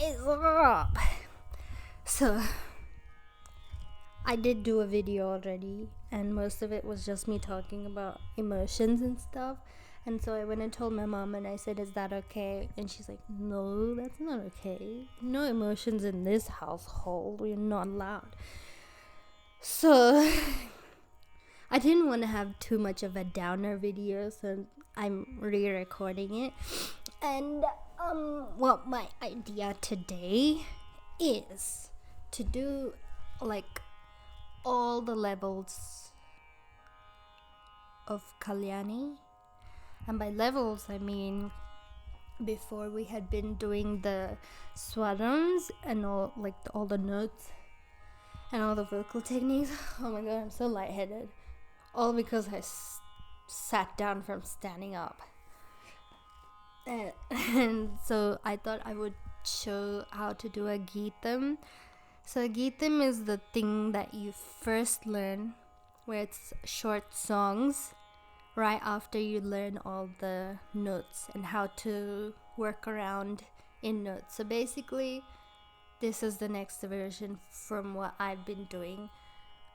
is up? So, I did do a video already, and most of it was just me talking about emotions and stuff. And so I went and told my mom, and I said, "Is that okay?" And she's like, "No, that's not okay. No emotions in this household. We're not allowed." So I didn't want to have too much of a downer video, so I'm re-recording it. And well, my idea today is to do like all the levels of Kalyani. And by levels, I mean before we had been doing the swarams and all the notes and all the vocal techniques. Oh my god, I'm so lightheaded. All because I sat down from standing up. And so I thought I would show how to do a geetham. So a geetham is the thing that you first learn, where it's short songs right after you learn all the notes and how to work around in notes. So basically, this is the next version from what I've been doing,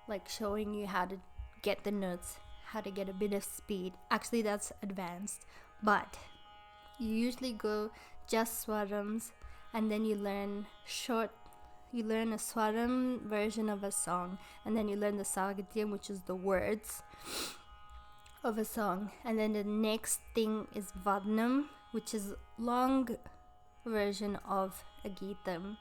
like showing you how to get the notes, how to get a bit of speed. Actually, that's advanced, but you usually go just swarams, and then you learn a swaram version of a song, and then you learn the sagityam, which is the words of a song, and then the next thing is vadnam, which is long version of a geetham,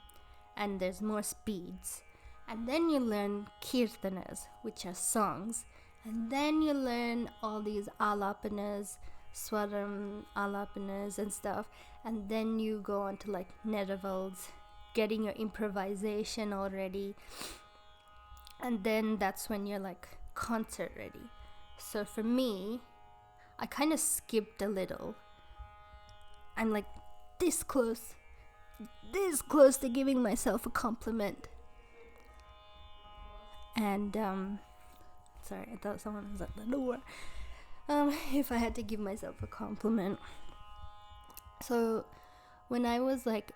and there's more speeds. And then you learn kirtanas, which are songs, and then you learn all these alapanas, swaram alapanas and stuff, and then you go on to like netavals, getting your improvisation already, and then that's when you're like concert ready. So for me, I kind of skipped a little. I'm like this close to giving myself a compliment. And sorry, I thought someone was at the door. If I had to give myself a compliment. So when I was like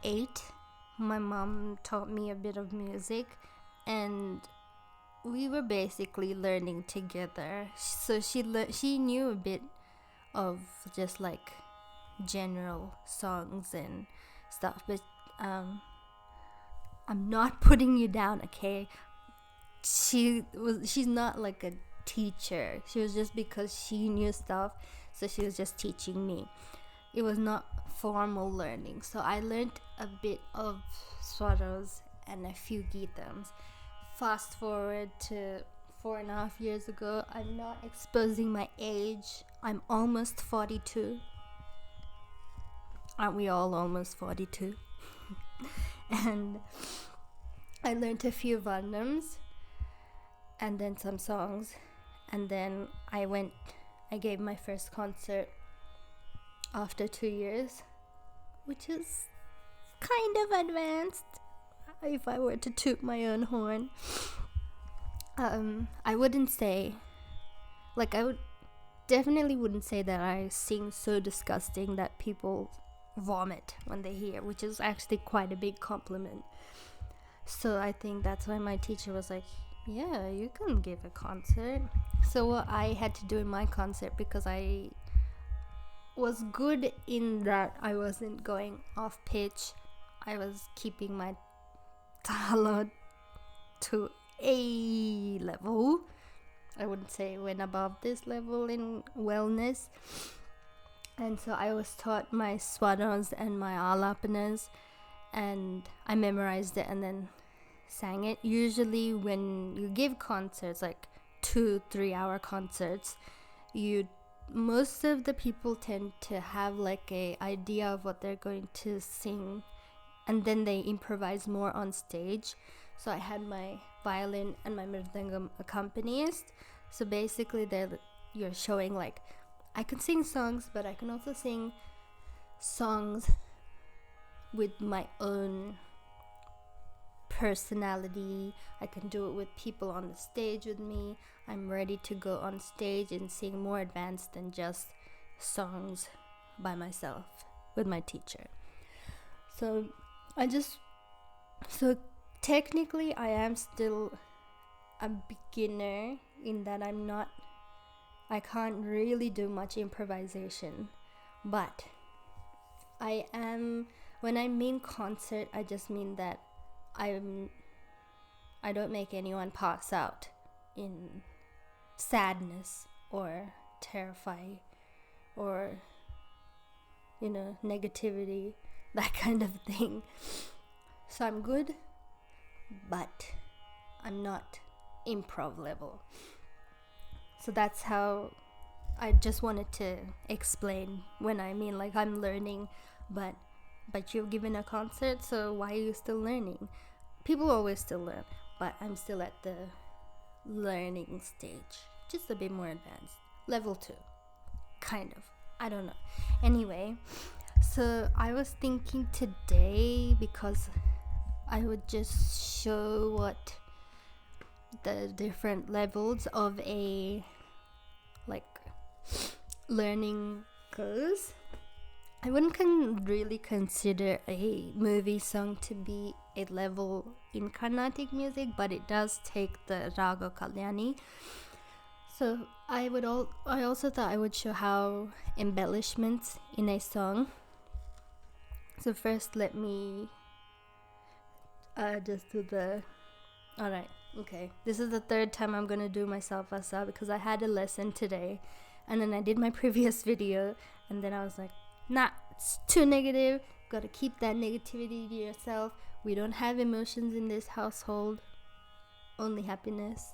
8, my mom taught me a bit of music, and we were basically learning together. So she knew a bit of just like general songs and stuff, but I'm not putting you down, okay? She's not like a teacher. She was just, because she knew stuff, so she was just teaching me. It was not formal learning. So I learned a bit of swaras and a few geethams. Fast forward to 4.5 years ago. I'm not exposing my age. I'm almost 42. Aren't we all almost 42? And I learned a few vadnams and then some songs, and then I gave my first concert after 2 years, which is kind of advanced if I were to toot my own horn. I wouldn't say, like, I would definitely wouldn't say that I sing so disgusting that people vomit when they hear, which is actually quite a big compliment. So I think that's why my teacher was like, yeah, you can give a concert. So what I had to do in my concert, because I was good in that I wasn't going off pitch, I was keeping my tala to a level. I wouldn't say went above this level in wellness. And so I was taught my swaras and my alapanas, and I memorized it and then sang it. Usually when you give concerts, like 2-3 hour concerts, most of the people tend to have like a idea of what they're going to sing, and then they improvise more on stage. So I had my violin and my mridangam accompanist. So basically you're showing like, I can sing songs, but I can also sing songs with my own personality. I can do it with people on the stage with me. I'm ready to go on stage and sing more advanced than just songs by myself with my teacher. So So technically I am still a beginner in that I can't really do much improvisation, but when I mean concert, I just mean that I don't make anyone pass out in sadness or terrify or negativity, that kind of thing. So I'm good, but I'm not improv level. So that's how I just wanted to explain when I mean like I'm learning, but you've given a concert, so why are you still learning? People always still learn, but I'm still at the learning stage, just a bit more advanced, level 2, kind of. I don't know. Anyway, so I was thinking today, because I would just show what the different levels of a learning goes. I wouldn't really consider a movie song to be a level in Carnatic music, but it does take the Raga Kalyani. So I also thought I would show how embellishments in a song. So first let me just do the... Alright, okay. This is the third time I'm gonna do my salsa because I had a lesson today, and then I did my previous video, and then I was like, nah, it's too negative. Gotta keep that negativity to yourself. We don't have emotions in this household, only happiness.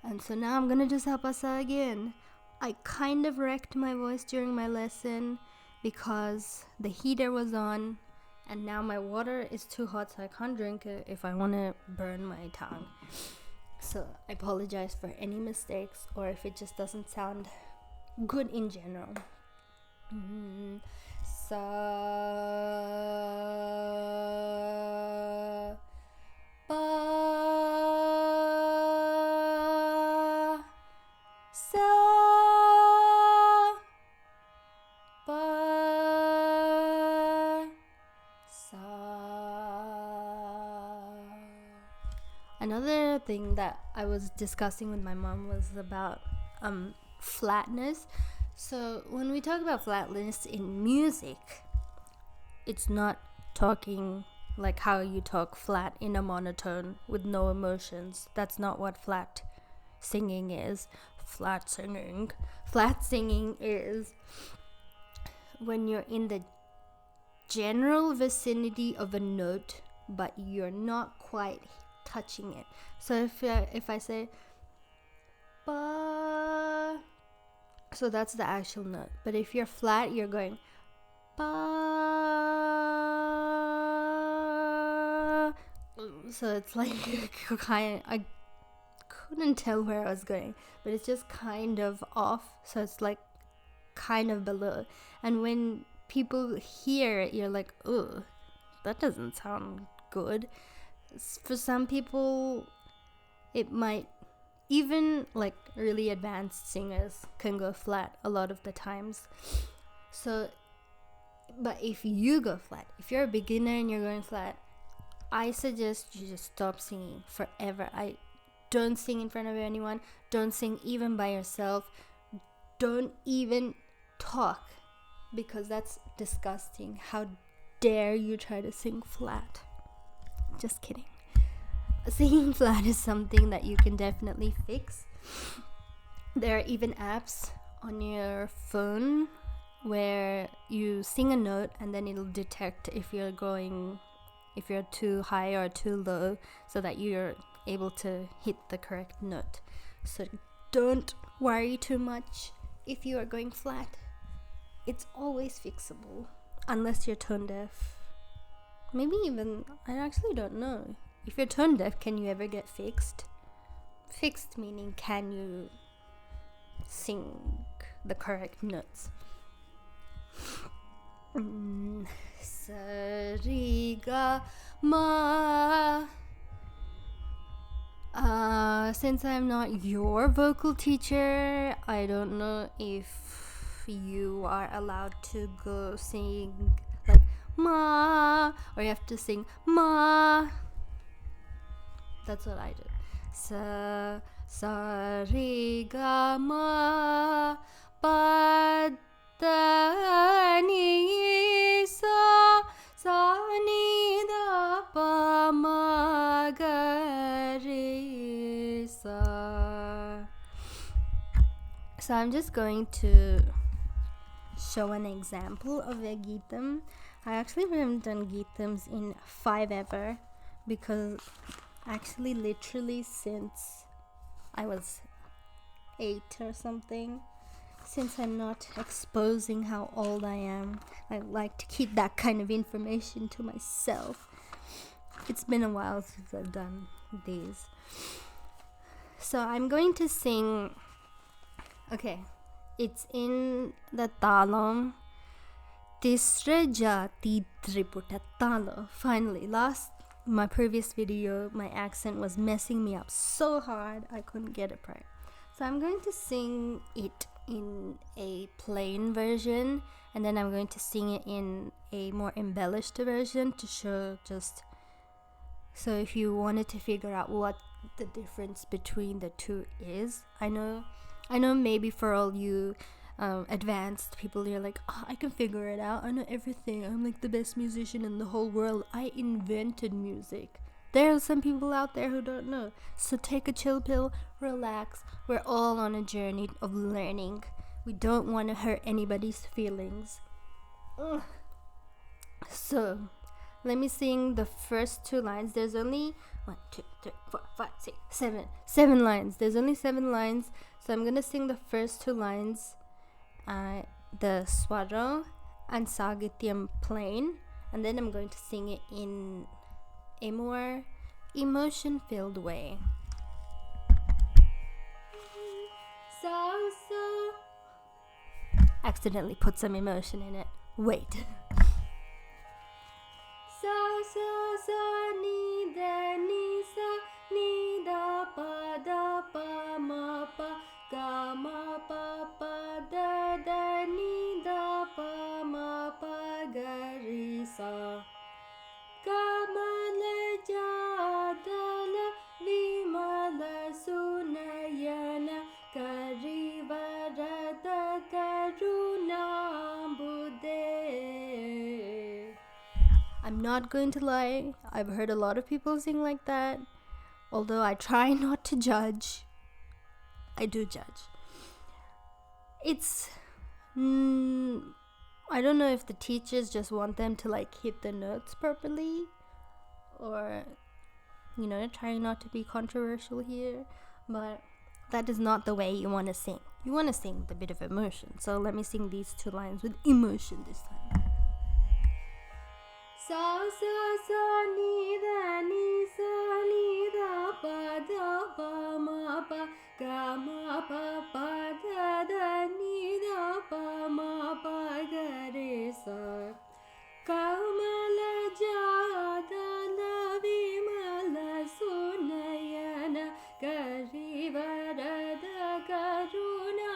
And so now I'm gonna do salsa again. I kind of wrecked my voice during my lesson because the heater was on, and now my water is too hot, so I can't drink it if I want to burn my tongue. So I apologize for any mistakes or if it just doesn't sound good in general. Sa pa sa pa sa. Another thing that I was discussing with my mom was about flatness. So when we talk about flatness in music, it's not talking like how you talk flat in a monotone with no emotions. That's not what flat singing is. Flat singing is when you're in the general vicinity of a note, but you're not quite touching it. So if I say ba, so that's the actual note. But if you're flat, you're going ba. So it's like I couldn't tell where I was going, but it's just kind of off. So it's like kind of below. And when people hear it, you're like, oh, that doesn't sound good. For some people, it might. Even like really advanced singers can go flat a lot of the times. So, but if you go flat, if you're a beginner and you're going flat, I suggest you just stop singing forever. I don't sing in front of anyone. Don't sing even by yourself. Don't even talk, because that's disgusting. How dare you try to sing flat? Just kidding. Singing flat is something that you can definitely fix. There are even apps on your phone where you sing a note and then it'll detect if you're too high or too low, so that you're able to hit the correct note. So don't worry too much if you are going flat. It's always fixable, unless you're tone deaf. Maybe even, I actually don't know. If you're tone deaf, can you ever get fixed? Fixed meaning, can you sing the correct notes? Sa re ga ma. Since I'm not your vocal teacher, I don't know if you are allowed to go sing like ma, or you have to sing ma. That's what I do. Sa re ga ma pa da ni sa ni da pa ma ga re sa. So I'm just going to show an example of a geetham. I actually haven't done geethams in 5 ever, because actually literally since I was 8 or something, since I'm not exposing how old I am, I like to keep that kind of information to myself. It's been a while since I've done these. So I'm going to sing, okay, it's in the talam Tisra Jati Triputa Talo. Finally, my previous video, my accent was messing me up so hard I couldn't get it right. So I'm going to sing it in a plain version, and then I'm going to sing it in a more embellished version to show just so if you wanted to figure out what the difference between the two is. I know maybe for all you advanced people, you're like, oh, I can figure it out, I know everything, I'm like the best musician in the whole world, I invented music. There are some people out there who don't know. So take a chill pill, relax. We're all on a journey of learning. We don't want to hurt anybody's feelings. Ugh. So let me sing the first 2 lines. There's only 1, 2, 3, 4, 5, 6, 7 lines. There's only 7 lines. So I'm gonna sing the first 2 lines, the swara and sagityam plain, and then I'm going to sing it in a more emotion-filled way. Accidentally put some emotion in it. Wait. Ni da pa ma pa ga ma pa da ni da pa ma pa ga ri sa. Kamala jadala vimala sunayana karivarada karuna bude. I'm not going to lie, I've heard a lot of people sing like that. Although I try not to judge, I do judge. It's I don't know if the teachers just want them to like hit the notes properly, or trying not to be controversial here, but that is not the way you want to sing. You want to sing with a bit of emotion. So let me sing these 2 lines with emotion this time. Sa ni da pa ma pa ga ma pa da ni da pa ma pa ga re sa. Kamala jadala vimala sunayana karivarada karuna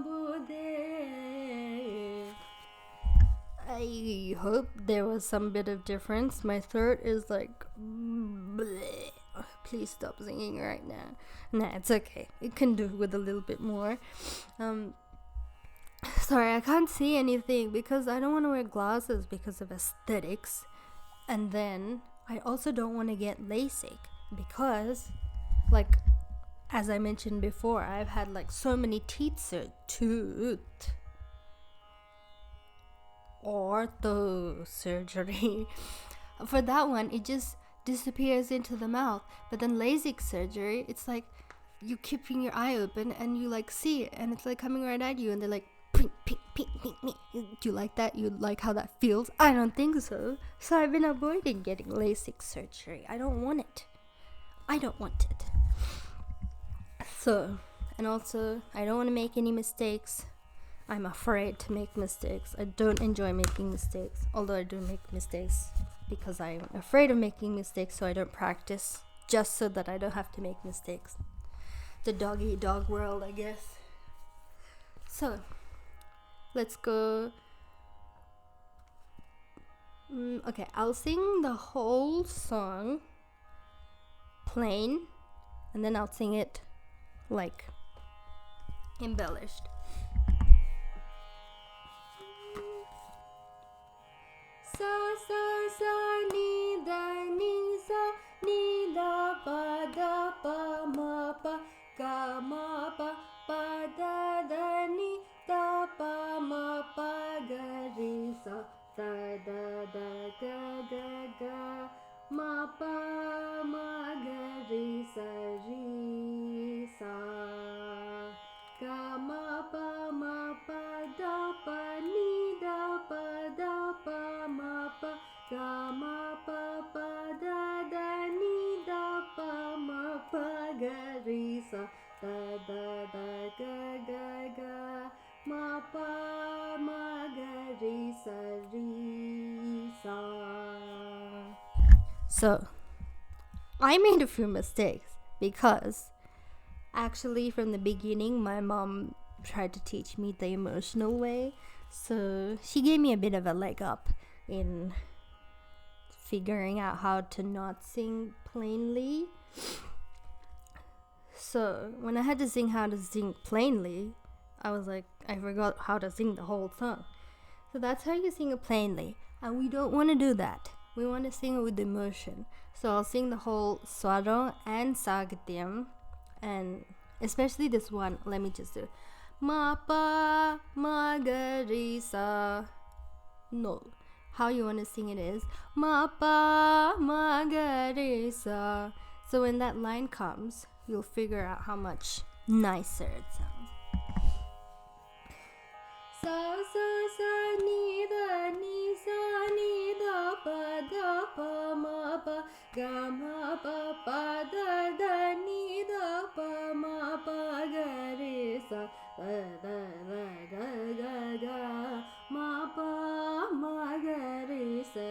bude. I hope there was some bit of difference. My throat is like bleh. Please stop singing right now. Nah, it's okay. It can do with a little bit more. Sorry, I can't see anything because I don't want to wear glasses because of aesthetics. And then I also don't want to get LASIK because, like, as I mentioned before, I've had like so many ortho surgery. For that one, it just disappears into the mouth. But then LASIK surgery, it's like you keeping your eye open and you like see it and it's like coming right at you and they're like pink, pink, pink, pink, pink. Do you like that? You like how that feels? I don't think so. So I've been avoiding getting LASIK surgery. I don't want it. So, and also I don't want to make any mistakes. I'm afraid to make mistakes. I don't enjoy making mistakes, although I do make mistakes because I'm afraid of making mistakes, so I don't practice just so that I don't have to make mistakes. The dog-eat-dog world, I guess. So let's go. Okay, I'll sing the whole song plain, and then I'll sing it like embellished. Sa sa sa ni da ni da pa ma pa ga ma pa da ni da pa ma pa ga ri sa da ga ma pa ma ga ri sa ga ma pa da pa ni da pa ma pa ga ma pa da ni da pa ma pa ga ri sa da ga ma pa ma ga ri sa. So I made a few mistakes because actually from the beginning my mom tried to teach me the emotional way, so she gave me a bit of a leg up in figuring out how to not sing plainly. So when I had to sing how to sing plainly, I was like, I forgot how to sing the whole song. So that's how you sing it plainly, and we don't want to do that. We want to sing it with emotion. So I'll sing the whole swaro and sagityam, and especially this one. Let me just do ma pa ma ga ri sa. No, how you want to sing it is ma pa ma ga ri sa. So when that line comes, you'll figure out how much nicer it sounds. Sa sa sa ni da pa ma pa ga ma pa da ni da pa ma pa ga ri sa da ga ma pa ma ga ri sa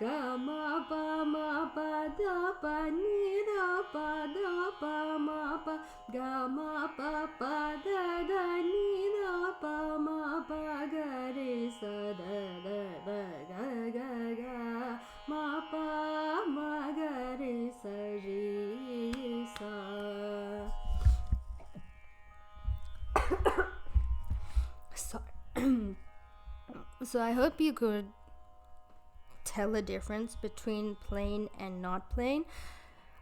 ga ma pa da pa ni da pa ma pa ga ma pa da ni da pa ma pa ga ri sa ga ma pa ma ga ri sa. Sorry. So I hope you could tell the difference between plain and not plain.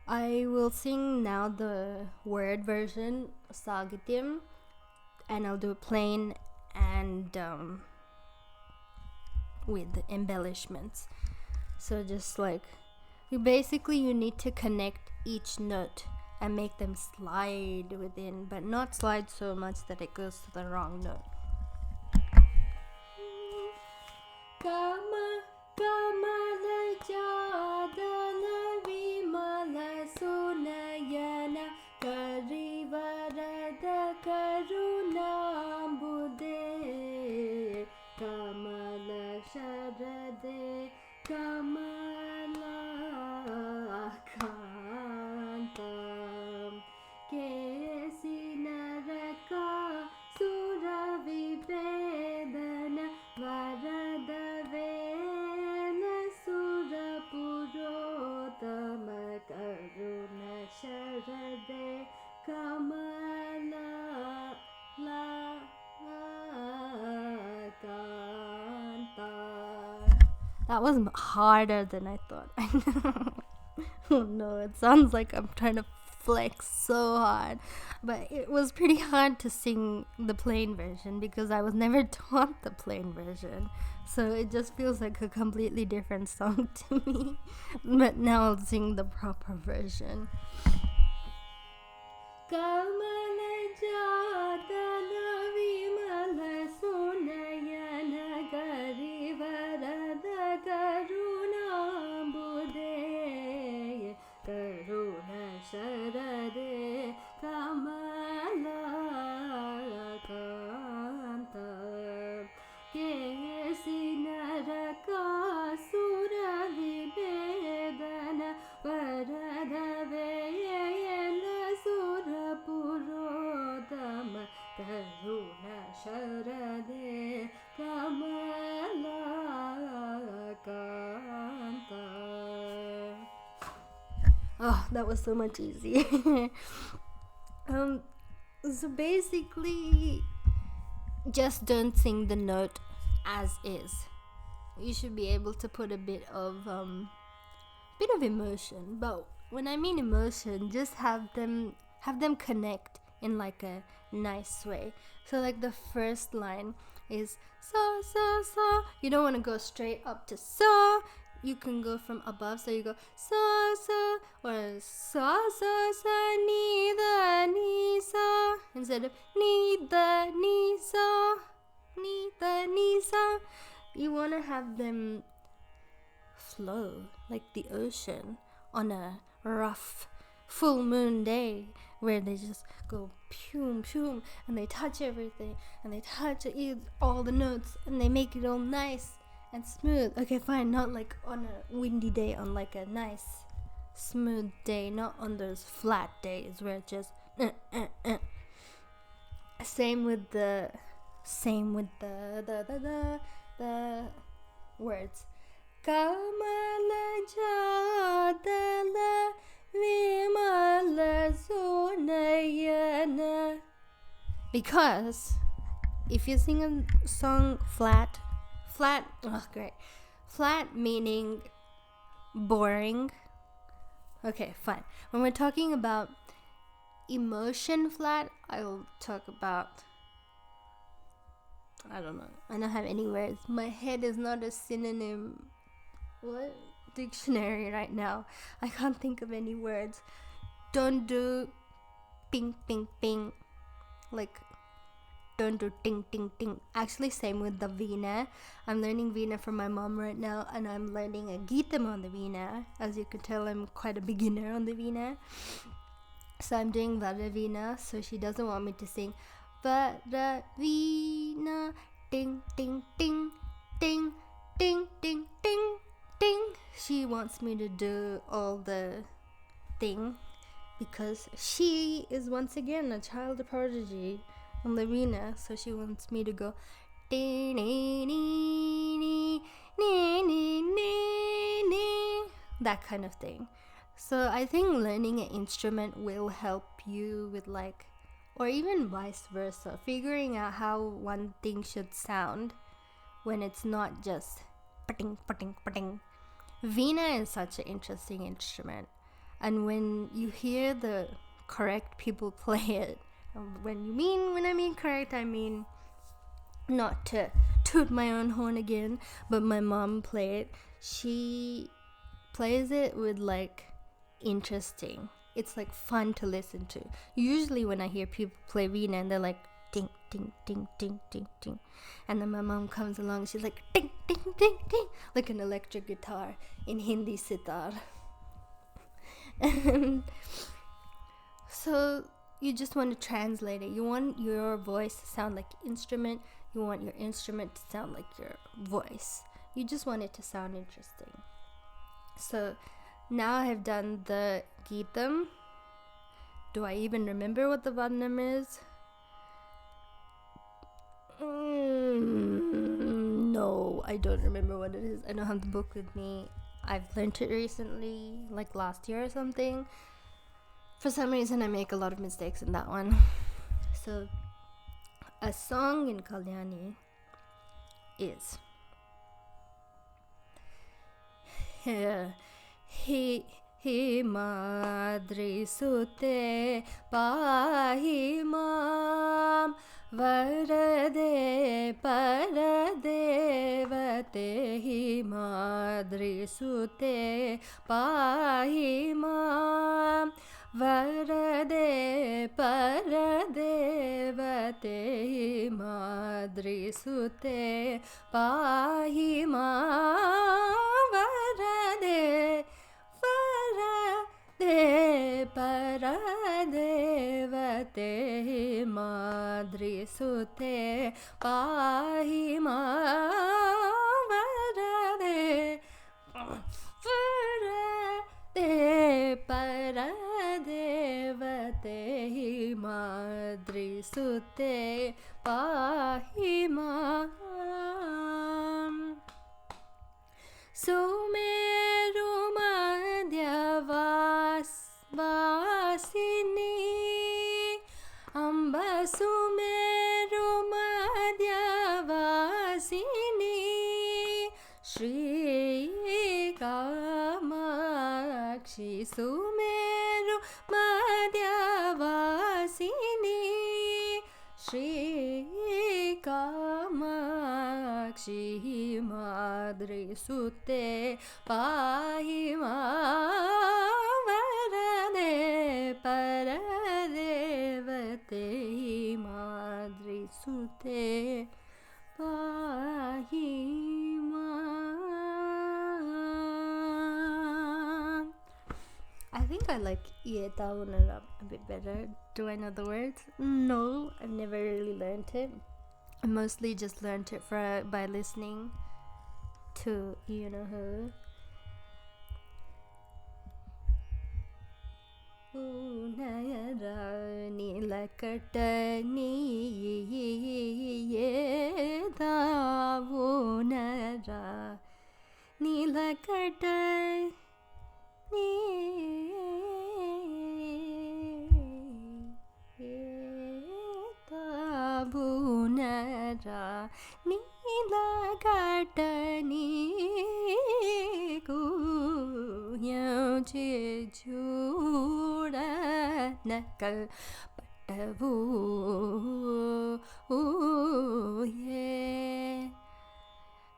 I will sing now the word version, Sagityam, and I'll do plain and with embellishments. So just like, you need to connect each note and make them slide within, but not slide so much that it goes to the wrong note. Kama Kamala Jadala Vimala Sunayana Karivarada Karuna Bude Kamala Sharade Kamala Kantam Kesi Naraka Suravi Vedana Varada Vena Surapurotama Karuna Sharade Kamala La Kanta. That was harder than I thought. Oh no, it sounds like I'm trying to flex so hard, but it was pretty hard to sing the plain version because I was never taught the plain version, so it just feels like a completely different song to me. But now I'll sing the proper version. Kamala Jadala Vimala Sunayana Garivarada Karuna Bude Karuna Sharade Kamala Kanta Kesi Naraka Sura Vibedana Varada Veyana Sura Purodama Karuna Sharade Kamala Oh, that was so much easier. So basically, just don't sing the note as is. You should be able to put a bit of emotion. But when I mean emotion, just have them connect in like a nice way. So like the first line is so so so. You don't want to go straight up to so. You can go from above, so you go so so or so so so ni da ni so instead of ni da ni so ni da ni so. You want to have them flow like the ocean on a rough full moon day where they just go pum pum and they touch everything and they touch all the notes and they make it all nice and smooth. Okay, fine, not like on a windy day, on like a nice smooth day, not on those flat days where it just same with the words. Kamala jadala vimala sunayana. Because if you sing a song flat, oh great, flat meaning boring. Okay, fine. When we're talking about emotion flat, I'll talk about, I don't know. I don't have any words. My head is not a synonym. What? Dictionary right now. I can't think of any words. Don't do ping, ping, ping. Like, don't do ting, ting, ting. Actually, same with the veena. I'm learning veena from my mom right now, and I'm learning a geetham on the veena. As you can tell, I'm quite a beginner on the veena. So I'm doing Vada Veena, so she doesn't want me to sing Vada Veena, ding, ding, ding, ding, ding, ding, ding, ding. She wants me to do all the thing because she is once again a child prodigy on the veena, so she wants me to go dee nee nee nee nee nee nee nee, that kind of thing. So I think learning an instrument will help you with like, or even vice versa, figuring out how one thing should sound when it's not just pating, pating, pating. Veena is such an interesting instrument, and when you hear the correct people play it, when I mean correct, I mean not to toot my own horn again, but my mom play it. She plays it with like interesting. It's like fun to listen to. Usually when I hear people play veena and they're like ding ding ding ding ding ding, and then my mom comes along, she's like ding ding ding ding, like an electric guitar in Hindi sitar. And so you just want to translate it. You want your voice to sound like instrument. You want your instrument to sound like your voice. You just want it to sound interesting. So now I have done the geetham. Do I even remember what the Vadnam is? No, I don't remember what it is. I don't have the book with me. I've learned it recently, like last year or something. For some reason, I make a lot of mistakes in that one. So, a song in Kalyani is He Madri Sute Pahi Mam Varade Paradevate Hi Madri Sute Pahi Mam Varade Paradevate Hi Madri Sute Pahi Mam Varade Paradevate Madri Sute Pahi Mam Varade Paradevate Madri Sute Pahi Mam Sumeru Madhyavas Shri Kamakshi Sumeru Madhyavasini Shri Kamakshi Madri Sute Pahi Varane Paradevate Madri Sute I think I like geetham a bit better. Do I know the words? No, I've never really learned it. I mostly just learned it by listening to you know who. Nilakatani yedavunara Nilakatani yedavunara Nilakatani nakal patavu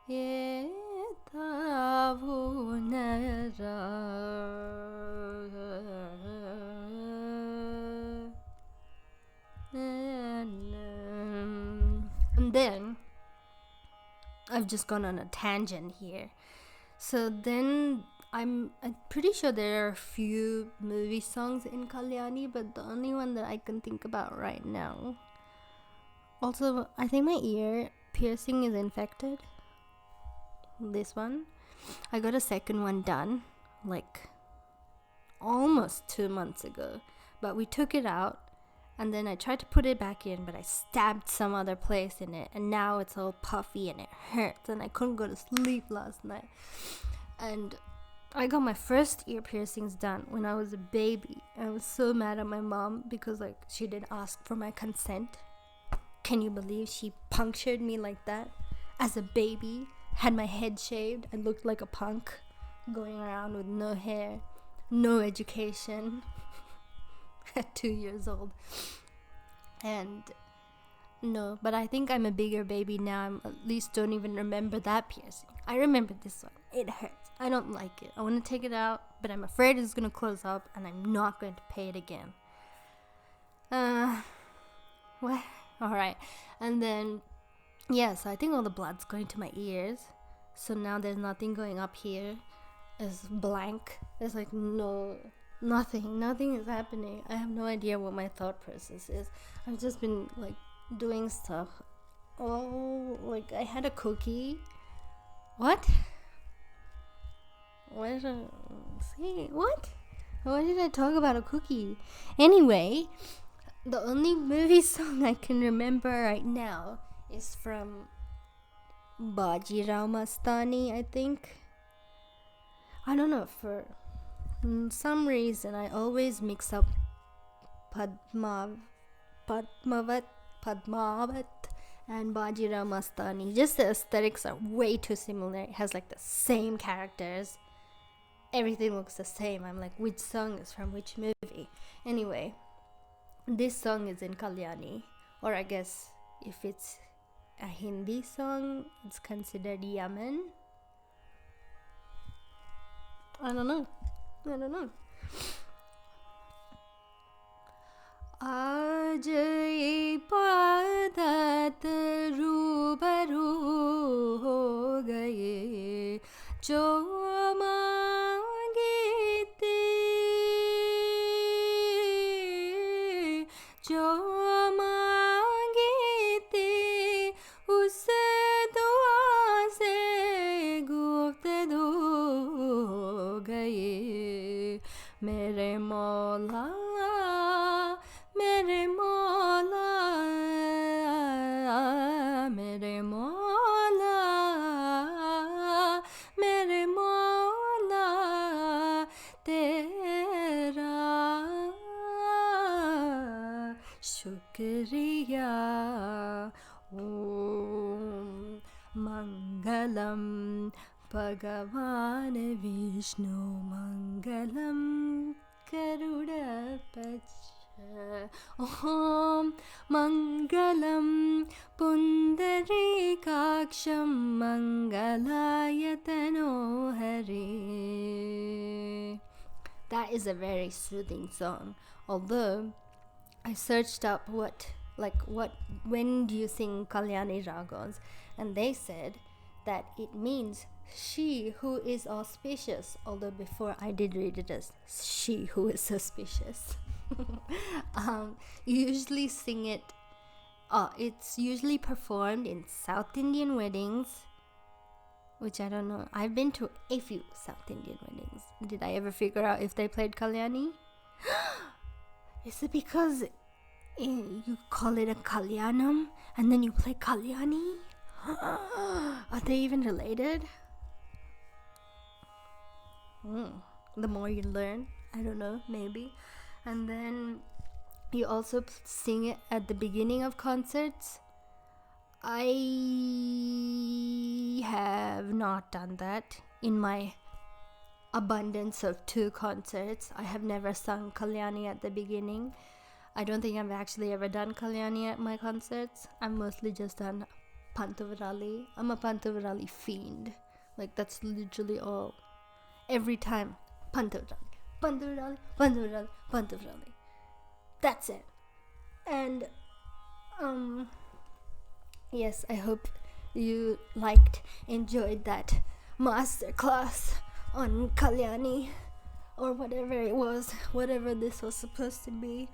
ye tavu nara and then I've just gone on a tangent here. So then I'm pretty sure there are a few movie songs in Kalyani, but the only one that I can think about right now. Also, I think my ear piercing is infected. This one. I got a second one done like almost 2 months ago, but we took it out and then I tried to put it back in, but I stabbed some other place in it and now it's all puffy and it hurts and I couldn't go to sleep last night. And I got my first ear piercings done when I was a baby. I was so mad at my mom because she didn't ask for my consent. Can you believe she punctured me like that? As a baby, had my head shaved, I looked like a punk, going around with no hair, no education, at 2 years old. And no, but I think I'm a bigger baby now. I at least don't even remember that piercing. I remember this one. It hurts. I don't like it. I want to take it out, but I'm afraid it's going to close up and I'm not going to pay it again. What? Alright. And then, so I think all the blood's going to my ears. So now there's nothing going up here. It's blank. There's nothing is happening. I have no idea what my thought process is. I've just been doing stuff. I had a cookie. What? Why did I talk about a cookie? Anyway, the only movie song I can remember right now is from Mastani, I think. I don't know, for some reason I always mix up Padmavat and Bajirao Mastani. Just the aesthetics are way too similar. It has the same characters. Everything looks the same. I'm like, which song is from which movie? Anyway, this song is in Kalyani. Or I guess if it's a Hindi song, it's considered Yaman. I don't know. आज इबादत रूबरू हो गए जो मांगे थे उस दुआ से गुफ्तगू हो गए मेरे मौला मेरे मौला मेरे मौला मेरे मौला तेरा शुक्रिया ओम Mangalam Bhagavan Vishnu Mangalam Garuda Pacha Om Mangalam Pundarikaksham Mangalayatano Hari. That is a very soothing song. Although I searched up when do you sing Kalyani ragas, and they said that it means she who is auspicious. Although before I did read it as she who is suspicious. You usually sing it. It's usually performed in South Indian weddings, which I don't know. I've been to a few South Indian weddings. Did I ever figure out if they played Kalyani? Is it because you call it a Kalyanam and then you play Kalyani? Are they even related? The more you learn, I don't know, maybe. And then you also sing it at the beginning of concerts. I have not done that in my abundance of 2 concerts. I have never sung Kalyani at the beginning. I don't think I've actually ever done Kalyani at my concerts. I've mostly just done Pantavarali. I'm a Pantavarali fiend. Like, that's literally all. Every time, Pantavarali, Pantavarali, Pantavarali, Pantavarali. That's it. And, yes, I hope you enjoyed that masterclass on Kalyani or whatever it was, whatever this was supposed to be.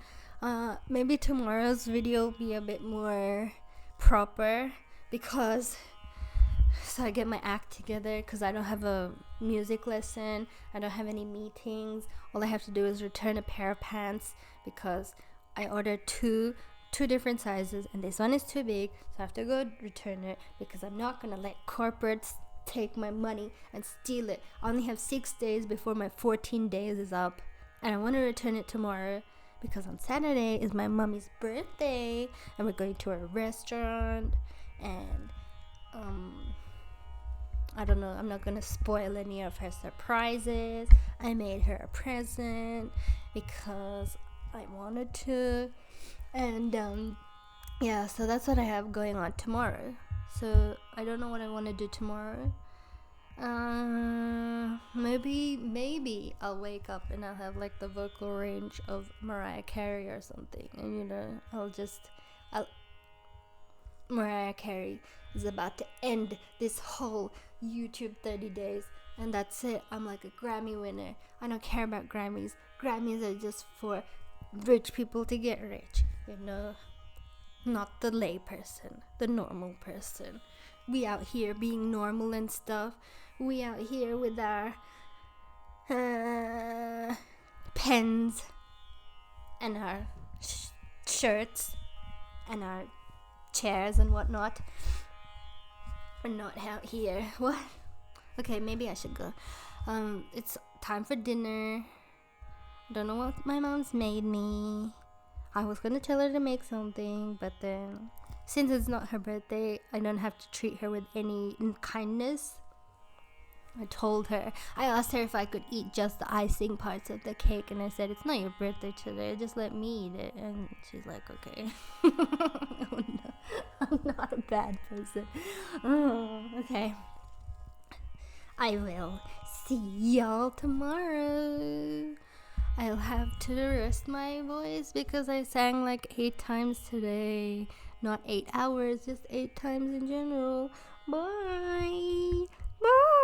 Maybe tomorrow's video will be a bit more proper so I get my act together, because I don't have a music lesson, I don't have any meetings. All I have to do is return a pair of pants because I ordered two different sizes and this one is too big, so I have to go return it because I'm not gonna let corporates take my money and steal it. I only have 6 days before my 14 days is up, and I want to return it tomorrow because on Saturday is my mommy's birthday and we're going to a restaurant, and I don't know, I'm not gonna spoil any of her surprises. I made her a present because I wanted to, and yeah, so that's what I have going on tomorrow. So I don't know what I want to do tomorrow. Maybe I'll wake up and I'll have like the vocal range of Mariah Carey or something, and Mariah Carey is about to end this whole YouTube 30 days, and that's it. I'm like a Grammy winner. I don't care about Grammys. Grammys are just for rich people to get rich, not the lay person, the normal person. We out here being normal and stuff. We out here with our pens and our shirts and our chairs and whatnot. We're not out here. What? Okay, maybe I should go. It's time for dinner. I don't know what my mom's made me. I was gonna tell her to make something, but then since it's not her birthday, I don't have to treat her with any kindness. I asked her if I could eat just the icing parts of the cake, and I said, it's not your birthday today, just let me eat it. And she's like, okay. Oh no, I'm not a bad person. Oh, okay. I will see y'all tomorrow. I'll have to rest my voice because I sang like 8 times today. Not 8 hours, just 8 times in general. Bye. Bye.